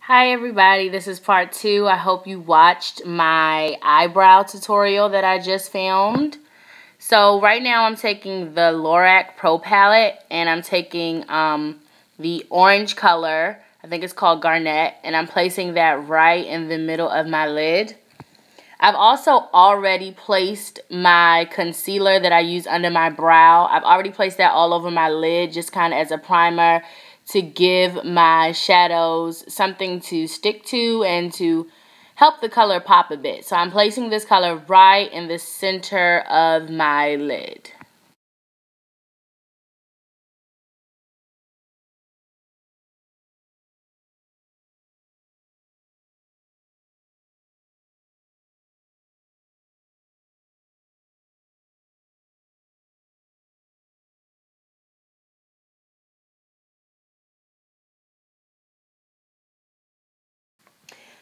Hi everybody, this is part 2. I hope you watched my eyebrow tutorial that I just filmed. So right now I'm taking the Lorac Pro palette and I'm taking the orange color, I think it's called Garnet, and I'm placing that right in the middle of my lid. I've also already placed my concealer that I use under my brow. I've already placed that all over my lid just kind of as a primer to give my shadows something to stick to and to help the color pop a bit. So I'm placing this color right in the center of my lid.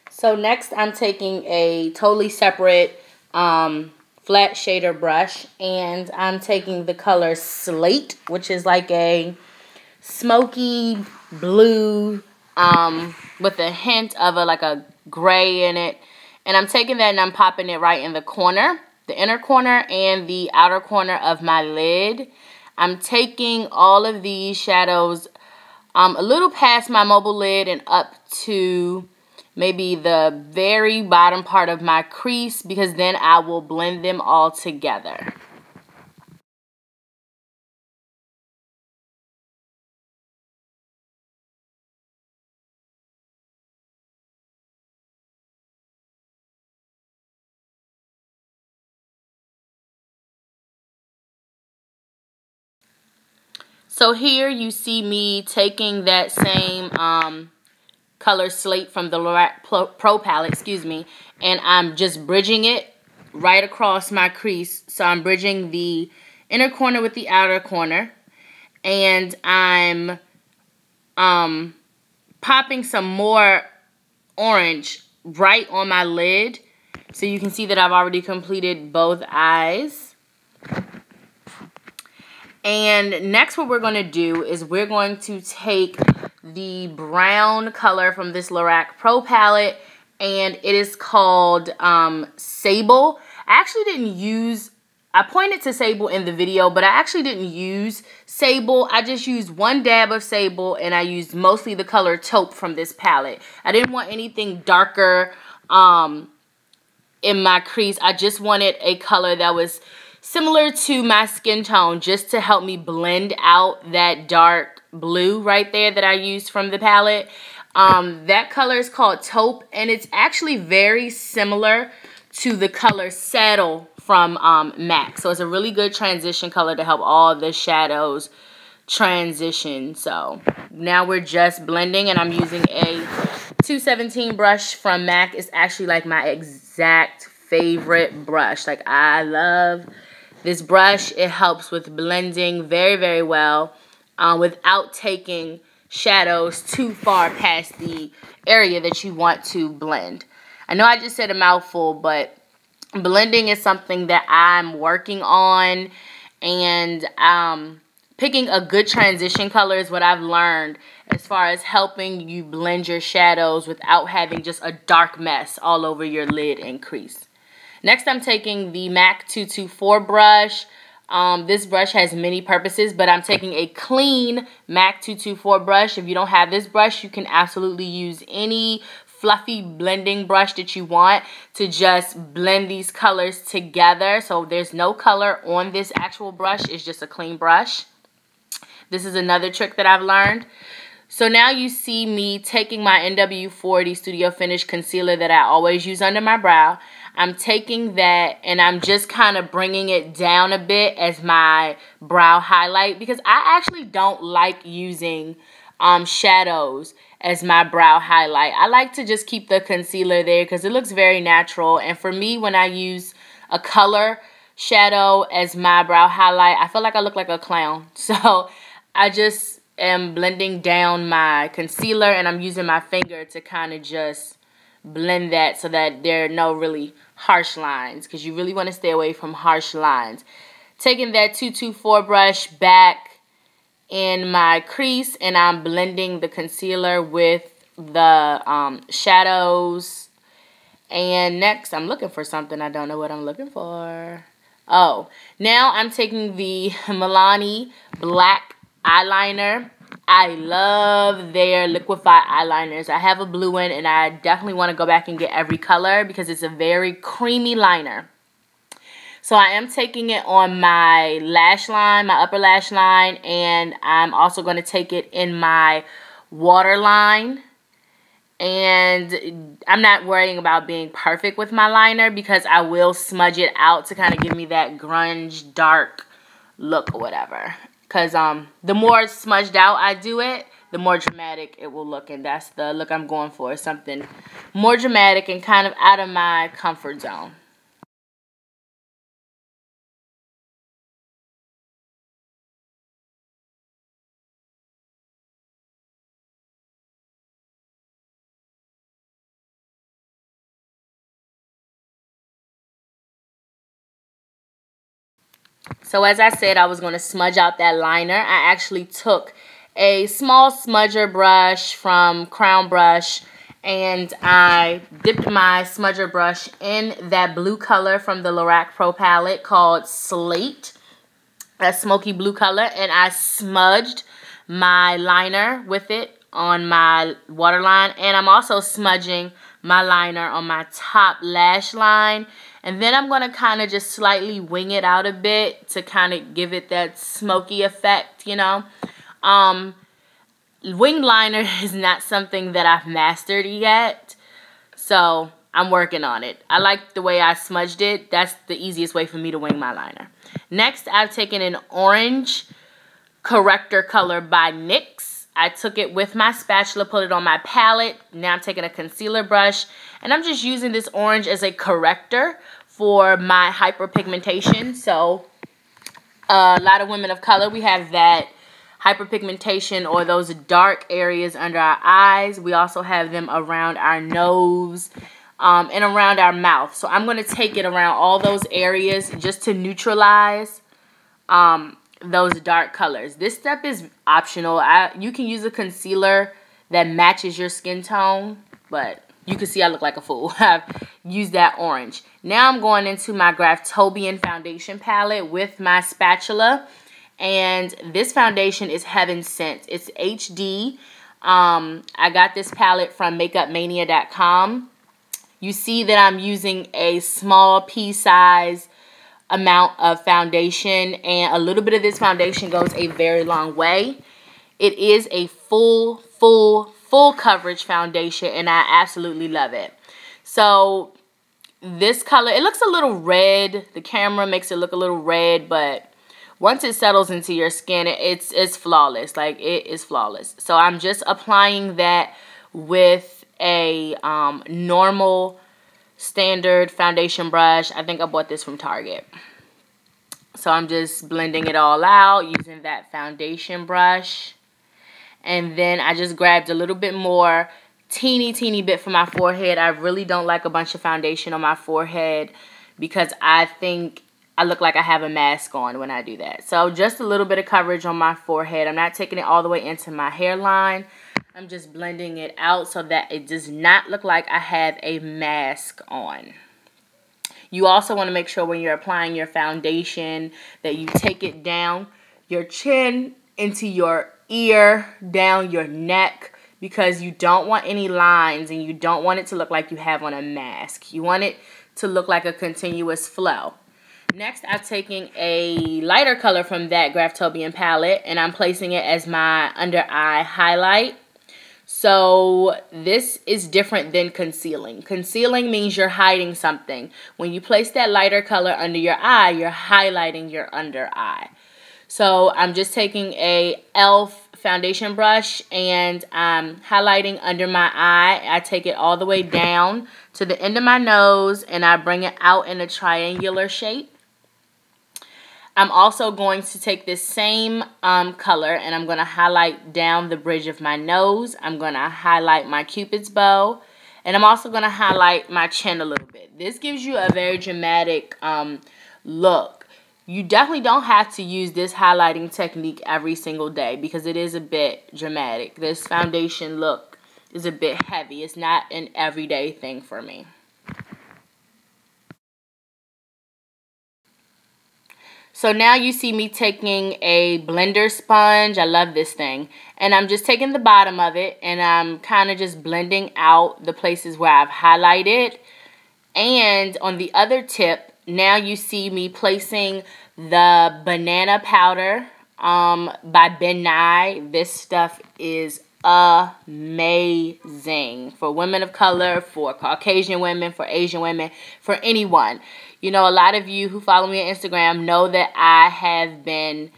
So next I'm taking a totally separate flat shader brush and I'm taking the color Slate, which is like a smoky blue with a hint of like a gray in it. And I'm taking that and I'm popping it right in the corner, the inner corner and the outer corner of my lid. I'm taking all of these shadows a little past my mobile lid and up to maybe the very bottom part of my crease, because then I will blend them all together. So here you see me taking that same color Slate from the Lorac Pro palette, and I'm just bridging it right across my crease. So I'm bridging the inner corner with the outer corner, and I'm popping some more orange right on my lid. So you can see that I've already completed both eyes. And next what we're going to do is we're going to take the brown color from this Lorac Pro palette, and it is called Sable. I pointed to Sable in the video, but I actually didn't use Sable. I just used one dab of Sable, and I used mostly the color Taupe from this palette. I didn't want anything darker in my crease. I just wanted a color that was similar to my skin tone, just to help me blend out that dark blue right there that I used from the palette. That color is called Taupe, and it's actually very similar to the color Saddle from MAC. So it's a really good transition color to help all the shadows transition. So now we're just blending, and I'm using a 217 brush from MAC. It's actually like my exact favorite brush. Like, I love this brush. It helps with blending very, very well without taking shadows too far past the area that you want to blend. I know I just said a mouthful, but blending is something that I'm working on, and picking a good transition color is what I've learned as far as helping you blend your shadows without having just a dark mess all over your lid and crease. Next, I'm taking the MAC 224 brush. This brush has many purposes, but I'm taking a clean MAC 224 brush. If you don't have this brush, you can absolutely use any fluffy blending brush that you want to just blend these colors together. So there's no color on this actual brush. It's just a clean brush. This is another trick that I've learned. So now you see me taking my NW40 Studio Finish concealer that I always use under my brow. I'm taking that and I'm just kind of bringing it down a bit as my brow highlight, because I actually don't like using shadows as my brow highlight. I like to just keep the concealer there because it looks very natural. And for me, when I use a color shadow as my brow highlight, I feel like I look like a clown. So I just am blending down my concealer, and I'm using my finger to kind of just blend that so that there are no really harsh lines, because you really want to stay away from harsh lines. Taking that 224 brush back in my crease, and I'm blending the concealer with the shadows. And next, I'm looking for something. I don't know what I'm looking for. Oh, now I'm taking the Milani black eyeliner. I love their liquefied eyeliners. I have a blue one, and I definitely want to go back and get every color because it's a very creamy liner. So I am taking it on my lash line, my upper lash line, and I'm also going to take it in my waterline. And I'm not worrying about being perfect with my liner because I will smudge it out to kind of give me that grunge dark look or whatever. Because the more smudged out I do it, the more dramatic it will look. And that's the look I'm going for. Something more dramatic and kind of out of my comfort zone. So as I said, I was going to smudge out that liner. I actually took a small smudger brush from Crown Brush, and I dipped my smudger brush in that blue color from the Lorac Pro palette called Slate, a smoky blue color, and I smudged my liner with it on my waterline, and I'm also smudging my liner on my top lash line. And then I'm going to kind of just slightly wing it out a bit to kind of give it that smoky effect, you know. Wing liner is not something that I've mastered yet, so I'm working on it. I like the way I smudged it. That's the easiest way for me to wing my liner. Next, I've taken an orange corrector color by NYX. I took it with my spatula, put it on my palette. Now I'm taking a concealer brush, and I'm just using this orange as a corrector for my hyperpigmentation. So a lot of women of color, we have that hyperpigmentation or those dark areas under our eyes. We also have them around our nose and around our mouth. So I'm going to take it around all those areas just to neutralize those dark colors. This step is optional. You can use a concealer that matches your skin tone, but you can see I look like a fool. I've used that orange. Now I'm going into my Graftobian foundation palette with my spatula. And this foundation is heaven sent. It's HD. I got this palette from makeupmania.com. You see that I'm using a small pea size amount of foundation, and a little bit of this foundation goes a very long way. It is a full coverage foundation, and I absolutely love it. So this color, it looks a little red. The camera makes it look a little red, but once it settles into your skin, it's flawless. Like, it is flawless. So I'm just applying that with a normal standard foundation brush. I think I bought this from Target. So I'm just blending it all out using that foundation brush. And then I just grabbed a little bit more, teeny bit for my forehead. I really don't like a bunch of foundation on my forehead because I think I look like I have a mask on when I do that. So just a little bit of coverage on my forehead. I'm not taking it all the way into my hairline. I'm just blending it out so that it does not look like I have a mask on. You also want to make sure when you're applying your foundation that you take it down your chin, into your ear, down your neck, because you don't want any lines and you don't want it to look like you have on a mask. You want it to look like a continuous flow. Next, I've taken a lighter color from that Graftobian palette, and I'm placing it as my under eye highlight. So this is different than concealing. Concealing means you're hiding something. When you place that lighter color under your eye, you're highlighting your under eye. So I'm just taking a e.l.f. foundation brush and I'm highlighting under my eye. I take it all the way down to the end of my nose and I bring it out in a triangular shape. I'm also going to take this same color and I'm going to highlight down the bridge of my nose. I'm going to highlight my cupid's bow. And I'm also going to highlight my chin a little bit. This gives you a very dramatic look. You definitely don't have to use this highlighting technique every single day because it is a bit dramatic. This foundation look is a bit heavy. It's not an everyday thing for me. So now you see me taking a blender sponge. I love this thing. And I'm just taking the bottom of it and I'm kind of just blending out the places where I've highlighted. And on the other tip, now you see me placing the banana powder by Ben Nye. This stuff is amazing for women of color, for Caucasian women, for Asian women, for anyone. You know, a lot of you who follow me on Instagram know that I have been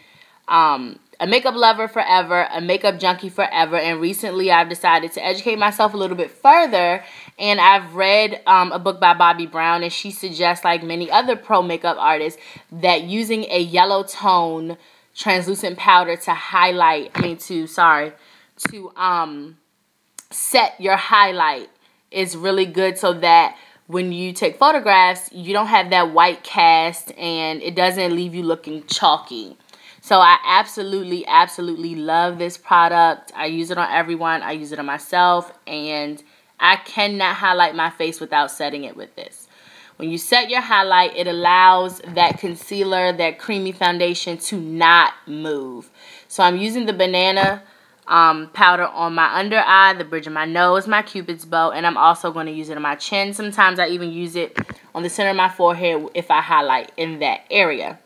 a makeup lover forever, a makeup junkie forever, and recently I've decided to educate myself a little bit further, and I've read a book by Bobbi Brown, and she suggests, like many other pro makeup artists, that using a yellow tone translucent powder to highlight, to set your highlight is really good, so that when you take photographs, you don't have that white cast and it doesn't leave you looking chalky. So I absolutely, absolutely love this product. I use it on everyone. I use it on myself, and I cannot highlight my face without setting it with this. When you set your highlight, it allows that concealer, that creamy foundation to not move. So I'm using the banana powder on my under eye, the bridge of my nose, my cupid's bow, and I'm also going to use it on my chin. Sometimes I even use it on the center of my forehead if I highlight in that area.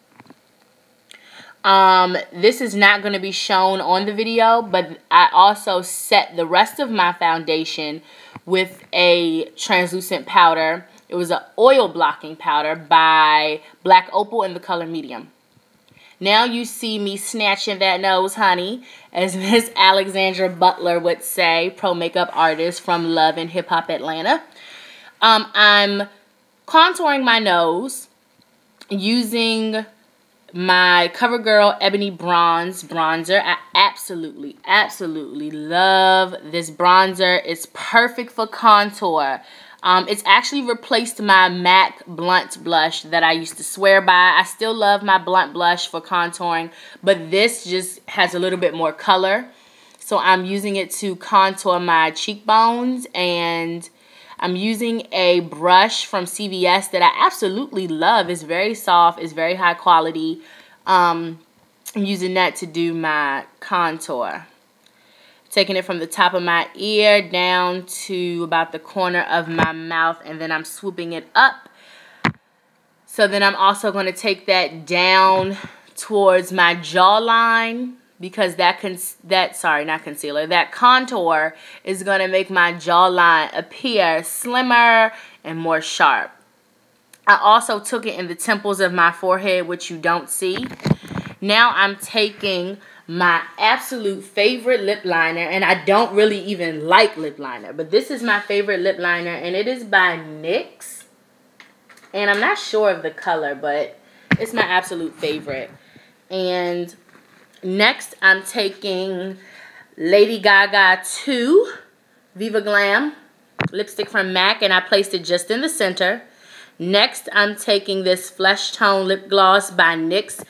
This is not going to be shown on the video, but I also set the rest of my foundation with a translucent powder. It was an oil blocking powder by Black Opal in the color medium. Now you see me snatching that nose, honey, as Miss Alexandra Butler would say, pro makeup artist from Love and Hip Hop Atlanta. I'm contouring my nose using my CoverGirl Ebony bronzer. I absolutely, absolutely love this bronzer. It's perfect for contour. It's actually replaced my MAC Blunt blush that I used to swear by. I still love my Blunt blush for contouring, but this just has a little bit more color. So I'm using it to contour my cheekbones, and I'm using a brush from CVS that I absolutely love. It's very soft. It's very high quality. I'm using that to do my contour. Taking it from the top of my ear down to about the corner of my mouth, and then I'm swooping it up. So then I'm also going to take that down towards my jawline, because that contour is going to make my jawline appear slimmer and more sharp. I also took it in the temples of my forehead, which you don't see. Now I'm taking my absolute favorite lip liner, and I don't really even like lip liner, but this is my favorite lip liner, and it is by NYX, and I'm not sure of the color, but it's my absolute favorite. And next I'm taking Lady Gaga 2 Viva Glam lipstick from MAC, and I placed it just in the center. Next I'm taking this Flesh Tone lip gloss by NYX.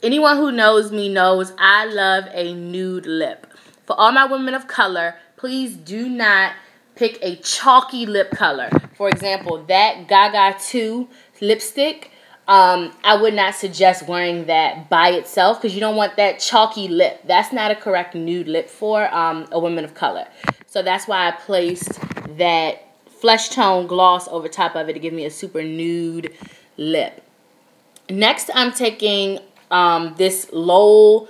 Anyone who knows me knows I love a nude lip. For all my women of color, please do not pick a chalky lip color. For example, that Gaga 2 lipstick, I would not suggest wearing that by itself, because you don't want that chalky lip. That's not a correct nude lip for a woman of color. So that's why I placed that Flesh Tone gloss over top of it to give me a super nude lip. Next, I'm taking this Lowell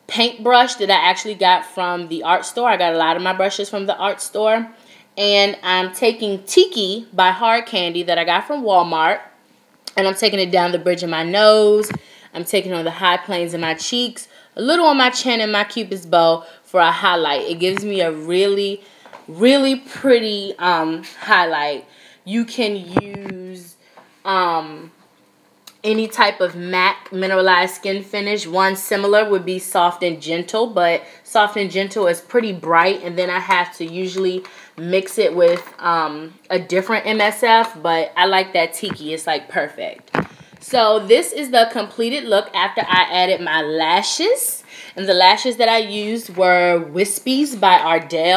paintbrush that I actually got from the art store. I got a lot of my brushes from the art store. And I'm taking Tiki by Hard Candy that I got from Walmart. And I'm taking it down the bridge of my nose. I'm taking it on the high planes of my cheeks, a little on my chin and my cupid's bow for a highlight. It gives me a really, really pretty highlight. You can use any type of matte mineralized skin finish. One similar would be Soft and Gentle, but Soft and Gentle is pretty bright, and then I have to usually mix it with a different MSF, but I like that Tiki. It's like perfect. So this is the completed look after I added my lashes, and the lashes that I used were Wispies by Ardell.